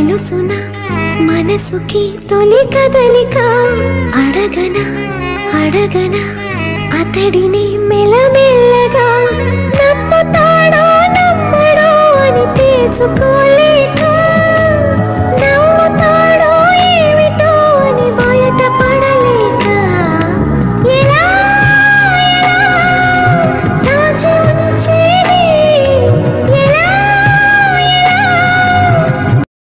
తెలుసునా మనసుకి తొలి కదలిక అడగనా అడగనా అతడిని మెల్లమెల్లగా నమ్ముతాడో నమ్మడో అని తెలుసుకోలేక